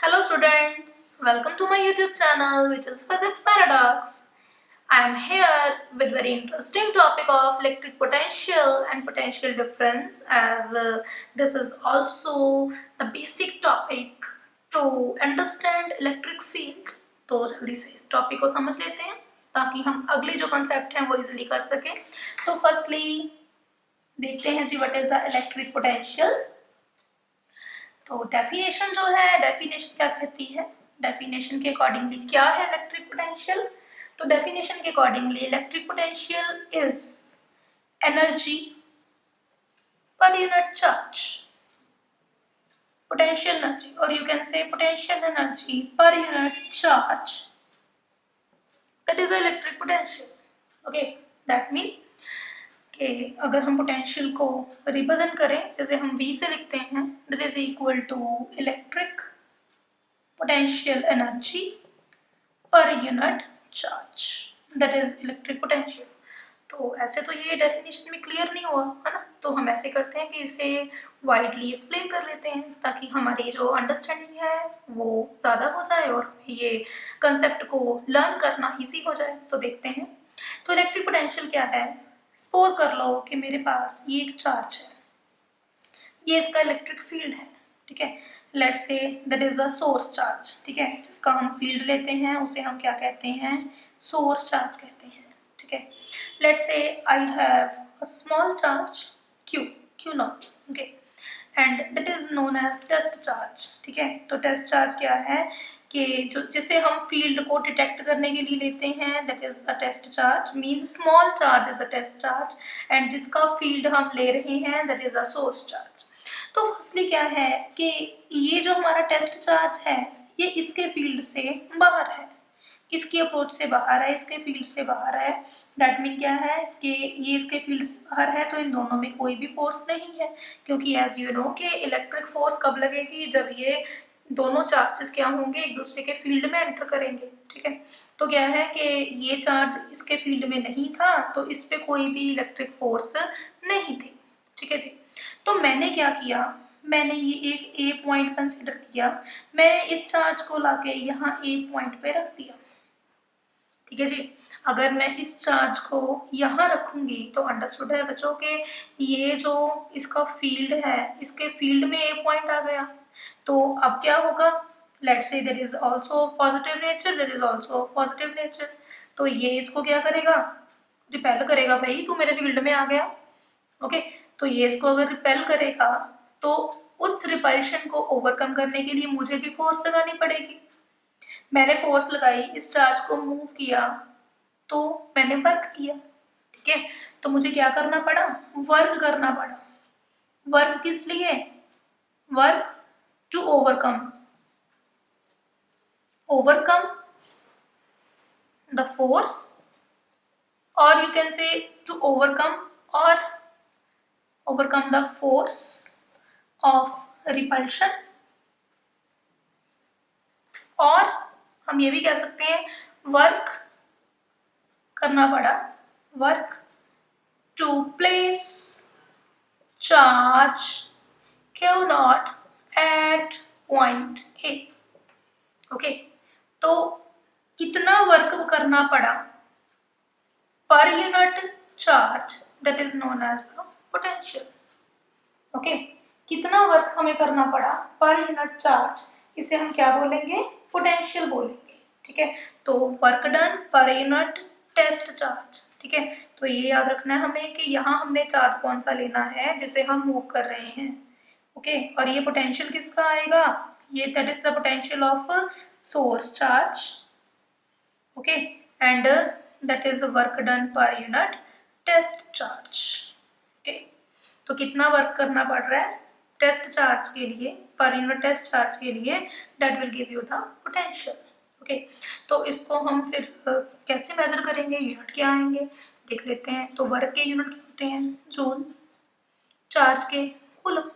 Hello students, welcome to my YouTube channel which is Physics Paradox. I am here with very interesting topic of electric potential and potential difference as this is also the basic topic to understand electric field. तो जल्दी से इस topic को समझ लेते हैं ताकि हम अगले जो कंसेप्ट हैं वो इजीली कर सकें। तो फर्स्टली देखते हैं जी what is the electric potential. तो डेफिनेशन जो है, डेफिनेशन क्या कहती है, डेफिनेशन के अकॉर्डिंगली क्या है इलेक्ट्रिक पोटेंशियल। तो डेफिनेशन के accordingly electric potential is energy per unit charge, potential energy or you can say potential energy per unit charge, that is the electric potential. Okay, that mean कि अगर हम potential को represent करें जैसे हम V से लिखते हैं, that is equal to electric potential energy per unit charge, that is electric potential. तो ऐसे तो ये डेफिनेशन में क्लियर नहीं हुआ है ना, तो हम ऐसे करते हैं कि इसे वाइडली एक्सप्लेन कर लेते हैं ताकि हमारी जो अंडरस्टैंडिंग है वो ज़्यादा हो जाए और ये कंसेप्ट को लर्न करना इजी हो जाए। तो देखते हैं। तो इलेक्ट्रिक पोटेंशियल क्या है। सपोज कर लो कि मेरे पास ये एक चार्ज है, ये इसका इलेक्ट्रिक फील्ड है, ठीक है। Let's say that is the source charge, ठीक है, जिसका हम फील्ड लेते हैं उसे हम क्या कहते हैं, सोर्स चार्ज कहते हैं, ठीक है। Let's say I have a small charge q naught, okay, and that is known as test charge, ठीक है। तो टेस्ट चार्ज क्या है कि जो जिसे हम फील्ड को डिटेक्ट करने के लिए लेते हैं, that is a test charge, means small charge is a test charge and जिसका फील्ड हम ले रहे हैं that is a source charge. तो फर्स्टली क्या है कि ये जो हमारा टेस्ट चार्ज है ये इसके फील्ड से बाहर है, इसकी अप्रोच से बाहर है, इसके फील्ड से बाहर है। दैट मीन क्या है कि ये इसके फील्ड से बाहर है तो इन दोनों में कोई भी फोर्स नहीं है, क्योंकि एज यू नो कि इलेक्ट्रिक फोर्स कब लगेगी, जब ये दोनों चार्जेस क्या होंगे, एक दूसरे के फील्ड में एंटर करेंगे, ठीक है। तो क्या है कि ये चार्ज इसके फील्ड में नहीं था तो इस पे कोई भी इलेक्ट्रिक फोर्स नहीं थी, ठीक है जी। तो मैंने क्या किया, मैंने ये एक ए पॉइंट कंसिडर किया, मैं इस चार्ज को लाके यहाँ ए पॉइंट पे रख दिया, ठीक है जी। अगर मैं इस चार्ज को यहाँ रखूंगी तो अंडरस्टूड है बच्चों के ये जो इसका फील्ड है इसके फील्ड में ए पॉइंट आ गया। तो अब क्या होगा, let's say there is also positive nature, there is also positive nature, तो ये इसको क्या करेगा, रिपेल करेगा, भाई तू मेरे फील्ड में आ गया, ओके। तो ये इसको अगर रिपेल करेगा तो उस रिपल्शन को ओवरकम करने के लिए मुझे भी फोर्स लगानी पड़ेगी। मैंने फोर्स लगाई, इस चार्ज को मूव किया तो मैंने वर्क किया, ठीक है। तो मुझे क्या करना पड़ा, वर्क करना पड़ा। वर्क किस लिए, work to overcome the force, और you can say to overcome the force of repulsion, और हम ये भी कह सकते हैं वर्क करना पड़ा, work to place charge Q naught at point A, okay. तो कितना वर्क करना पड़ा per unit charge, that is known as the potential, okay. कितना वर्क हमें करना पड़ा पर यूनिट चार्ज, इसे हम क्या बोलेंगे, पोटेंशियल बोलेंगे, ठीक है। तो work done per unit test charge, ठीक है। तो ये याद रखना है हमें कि यहाँ हमने चार्ज कौन सा लेना है जिसे हम मूव कर रहे हैं, ओके। और ये पोटेंशियल किसका आएगा, ये that is the potential of source charge, okay, and that is work done per unit test charge, okay. तो कितना वर्क करना पड़ रहा है टेस्ट चार्ज के लिए, पर यूनिट टेस्ट चार्ज के लिए, that will give you the potential, okay. तो इसको हम फिर कैसे मेजर करेंगे, यूनिट क्या आएंगे देख लेते हैं। तो वर्क के यूनिट क्या होते हैं, जूल, चार्ज के कूलम।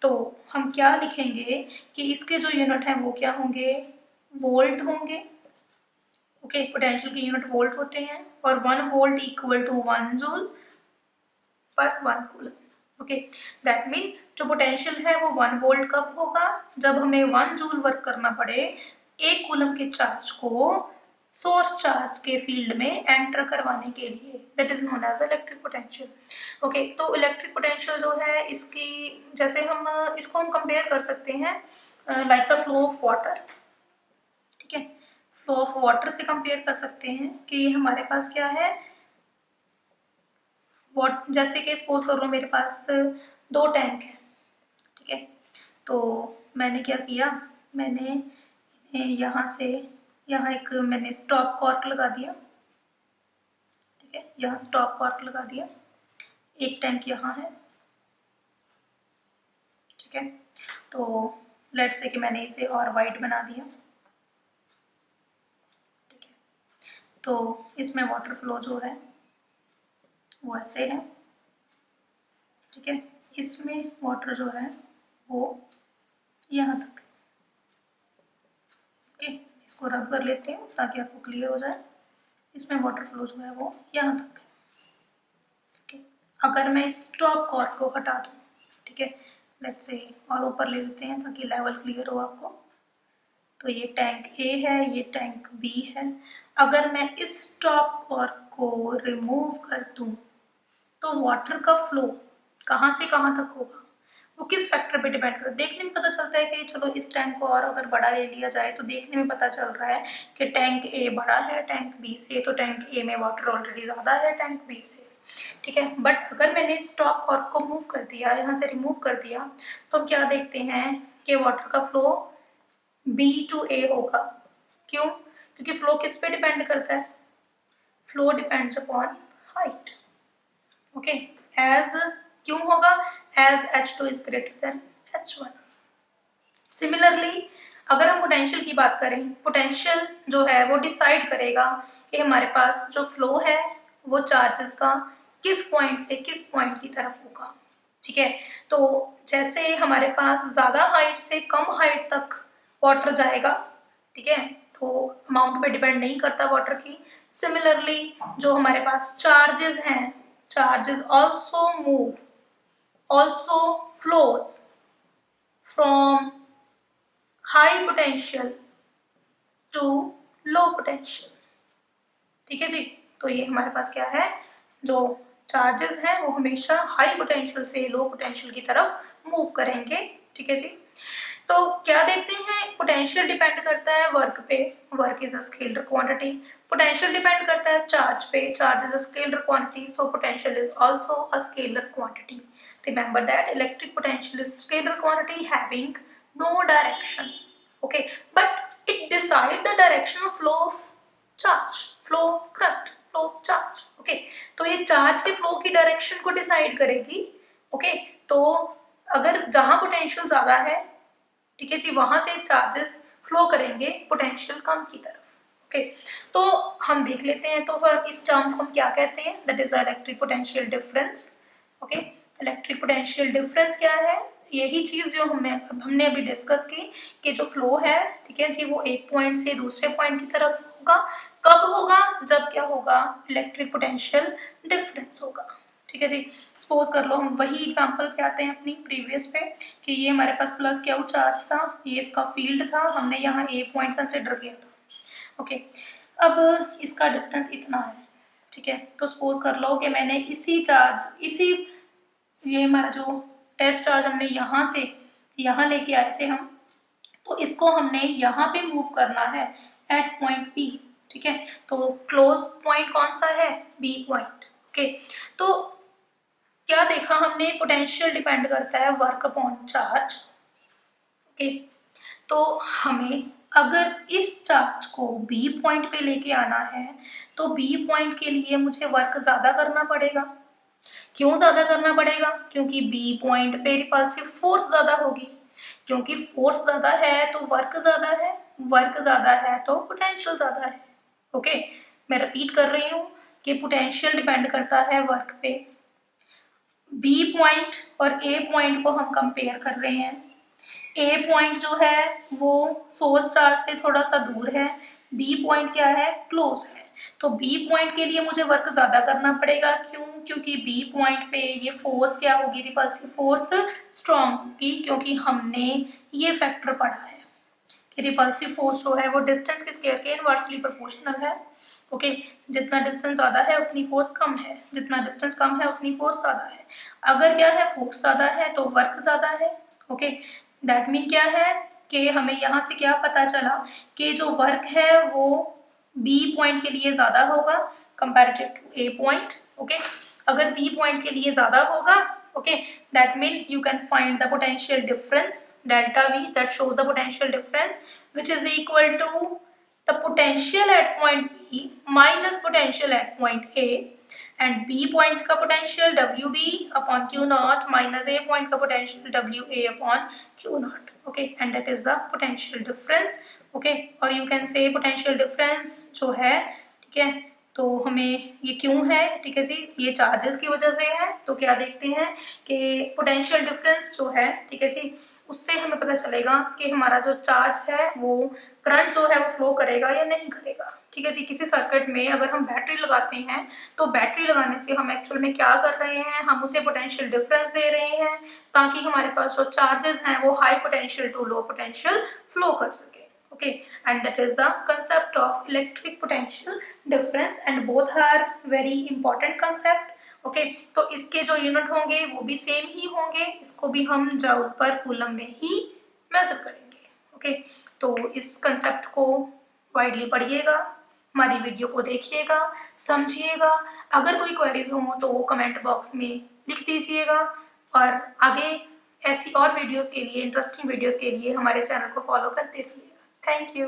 तो हम क्या लिखेंगे कि इसके जो यूनिट हैं वो क्या होंगे, वोल्ट होंगे, ओके। पोटेंशियल के यूनिट वोल्ट होते हैं और 1 वोल्ट इक्वल टू 1 जूल पर 1 कूलम, ओके, दैट मीन जो पोटेंशियल है वो 1 वोल्ट कब होगा, जब हमें 1 जूल वर्क करना पड़े 1 कूलम के चार्ज को सोर्स चार्ज के फील्ड में एंटर करवाने के लिए, that is known as electric potential. Okay, तो इलेक्ट्रिक पोटेंशियल जो है इसकी जैसे हम इसको हम कंपेयर कर सकते हैं like the flow of water. ठीक है, फ्लो ऑफ वाटर से कंपेयर कर सकते हैं कि हमारे पास क्या है, वॉट जैसे कि सपोज करो मेरे पास 2 टैंक है। ठीक है, तो मैंने क्या किया, मैंने यहाँ से यहाँ एक मैंने स्टॉप कॉर्क लगा दिया। ठीक है, यहाँ स्टॉप कॉर्क लगा दिया, एक टैंक यहाँ है। ठीक है, तो लेट्स से कि मैंने इसे और वाइड बना दिया। ठीक है, तो इसमें वाटर फ्लो जो है वो ऐसे है। ठीक है, इसमें वाटर जो है वो यहाँ तक। ओके, इसको रब कर लेते हैं ताकि आपको क्लियर हो जाए। इसमें वाटर फ्लो जो है वो यहाँ तक है। ठीक है, अगर मैं स्टॉप कॉर्क को हटा दूँ, ठीक है, लेट्स से और ऊपर ले लेते हैं ताकि लेवल क्लियर हो आपको। तो ये टैंक ए है, ये टैंक बी है। अगर मैं इस स्टॉप कॉर्क को रिमूव कर दूँ तो वाटर का फ्लो कहाँ से कहाँ तक होगा, वो किस फैक्टर पे डिपेंड करता है। देखने में पता चलता है कि चलो इस टैंक को और अगर बड़ा ले लिया जाए तो देखने में पता चल रहा है कि टैंक ए बड़ा है टैंक बी से, तो टैंक ए में वाटर ऑलरेडी ज़्यादा है टैंक बी से। ठीक है, बट अगर मैंने स्टॉप कॉर्क को मूव कर दिया, यहाँ से रिमूव कर दिया, तो हम क्या देखते हैं कि वाटर का फ्लो बी टू ए होगा। क्यों? क्योंकि फ्लो किस पे डिपेंड करता है, flow depends upon height. Okay, as क्यों होगा, as H2 is greater than H1। Similarly अगर हम पोटेंशियल की बात करें, पोटेंशियल जो है वो डिसाइड करेगा कि हमारे पास जो फ्लो है वो चार्जेस का किस पॉइंट से किस पॉइंट की तरफ होगा। ठीक है, तो जैसे हमारे पास ज़्यादा हाइट से कम हाइट तक वाटर जाएगा, ठीक है, तो अमाउंट पे डिपेंड नहीं करता वाटर की। सिमिलरली जो हमारे पास चार्जेस हैं, charges also flows from high potential to low potential। ठीक है जी, तो ये हमारे पास क्या है, जो चार्जेस हैं वो हमेशा हाई पोटेंशियल से लो पोटेंशियल की तरफ मूव करेंगे। ठीक है जी, तो क्या देखते हैं, पोटेंशियल डिपेंड करता है वर्क पे, work is a scalar quantity. Potential depend करता है चार्ज पे, charge is a scalar quantity, so potential is also a scalar quantity. Remember that electric potential is scalar quantity having no direction. Okay, but it decide the direction of flow of charge, flow of current, flow of charge. Okay, तो ये charge के flow की direction को decide करेगी। Okay, तो अगर जहां potential ज्यादा है, ठीक है जी, वहां से चार्जेस फ्लो करेंगे पोटेंशियल कम की तरफ। ओके, तो हम देख लेते हैं, तो फिर इस टर्म को हम क्या कहते हैं, that is electric potential difference. Okay, electric potential difference क्या है, यही चीज जो हमने अभी डिस्कस की कि जो फ्लो है, ठीक है जी, वो एक पॉइंट से दूसरे पॉइंट की तरफ होगा। कब होगा, जब क्या होगा, इलेक्ट्रिक पोटेंशियल डिफरेंस होगा। ठीक है जी, सपोज कर लो हम वही एग्जांपल पे आते हैं अपनी प्रीवियस पे कि ये हमारे पास प्लस क्यू चार्ज था, ये इसका फील्ड था, हमने यहाँ ए पॉइंट कंसिडर किया था। ओके, अब इसका डिस्टेंस इतना है। ठीक है, तो सपोज कर लो कि मैंने ये हमारा जो टेस्ट चार्ज हमने यहाँ से यहाँ लेके आए थे हम, तो इसको हमने यहाँ पे मूव करना है एट पॉइंट P। ठीक है, तो क्लोज पॉइंट कौन सा है, B पॉइंट। ओके, तो क्या देखा हमने, पोटेंशियल डिपेंड करता है वर्क अपॉन चार्ज। ओके, तो हमें अगर इस चार्ज को बी पॉइंट पे लेके आना है तो बी पॉइंट के लिए मुझे वर्क ज्यादा करना पड़ेगा। क्यों ज्यादा करना पड़ेगा, क्योंकि बी पॉइंट पे रिपल्सिव फोर्स ज्यादा होगी, क्योंकि फोर्स ज्यादा है तो वर्क ज्यादा है, वर्क ज्यादा है तो पोटेंशियल ज्यादा है। ओके, मैं रिपीट कर रही हूँ कि पोटेंशियल डिपेंड करता है वर्क पे। बी पॉइंट और ए पॉइंट को हम कंपेयर कर रहे हैं। ए पॉइंट जो है वो सोर्स चार्ज से थोड़ा सा दूर है, बी पॉइंट क्या है, क्लोज है। तो बी पॉइंट के लिए मुझे वर्क ज़्यादा करना पड़ेगा। क्यों? क्योंकि बी पॉइंट पे ये फोर्स क्या होगी, रिपल्सिव फोर्स स्ट्रॉन्ग होगी, क्योंकि हमने ये फैक्टर पढ़ा है कि रिपल्सिव फोर्स जो है वो डिस्टेंस के स्क्वायर के इनवर्सली प्रोपोर्शनल है। ओके, जितना डिस्टेंस ज़्यादा है उतनी फोर्स कम है, जितना डिस्टेंस कम है उतनी फोर्स ज़्यादा है। अगर क्या है, फोर्स ज़्यादा है तो वर्क ज़्यादा है। ओके, दैट मीन क्या है कि हमें यहाँ से क्या पता चला कि जो वर्क है वो बी पॉइंट के लिए ज़्यादा होगा comparative to A point. Okay, अगर बी पॉइंट के लिए ज़्यादा होगा, okay, that means you can find the potential difference delta V that shows the potential difference which is equal to the potential at point B minus potential at point A, and B point का potential WB upon Q naught minus A point का potential WA upon Q naught, okay, and that is the potential difference, okay, और you can say potential difference जो है, ठीक है, तो हमें ये क्यों है, ठीक है जी, ये चार्जेस की वजह से है। तो क्या देखते हैं कि पोटेंशियल डिफरेंस जो है, ठीक है जी, उससे हमें पता चलेगा कि हमारा जो चार्ज है वो करंट जो है वो फ्लो करेगा या नहीं करेगा। ठीक है जी, किसी सर्किट में अगर हम बैटरी लगाते हैं तो बैटरी लगाने से हम एक्चुअल में क्या कर रहे हैं, हम उसे पोटेंशियल डिफरेंस दे रहे हैं ताकि हमारे पास जो चार्जेस हैं वो high potential to low potential flow कर सके। Okay, and that is the concept of electric potential difference, and both are very important concept. Okay, तो इसके जो यूनिट होंगे वो भी सेम ही होंगे, इसको भी हम जूल पर कूलम में ही मेजर करेंगे। ओके, तो इस कंसेप्ट को वाइडली पढ़िएगा, हमारी वीडियो को देखिएगा, समझिएगा। अगर कोई क्वेरीज हो तो वो कमेंट बॉक्स में लिख दीजिएगा, और आगे ऐसी और वीडियोस के लिए, इंटरेस्टिंग वीडियोस के लिए हमारे चैनल को फॉलो करते रहिएगा। Thank you.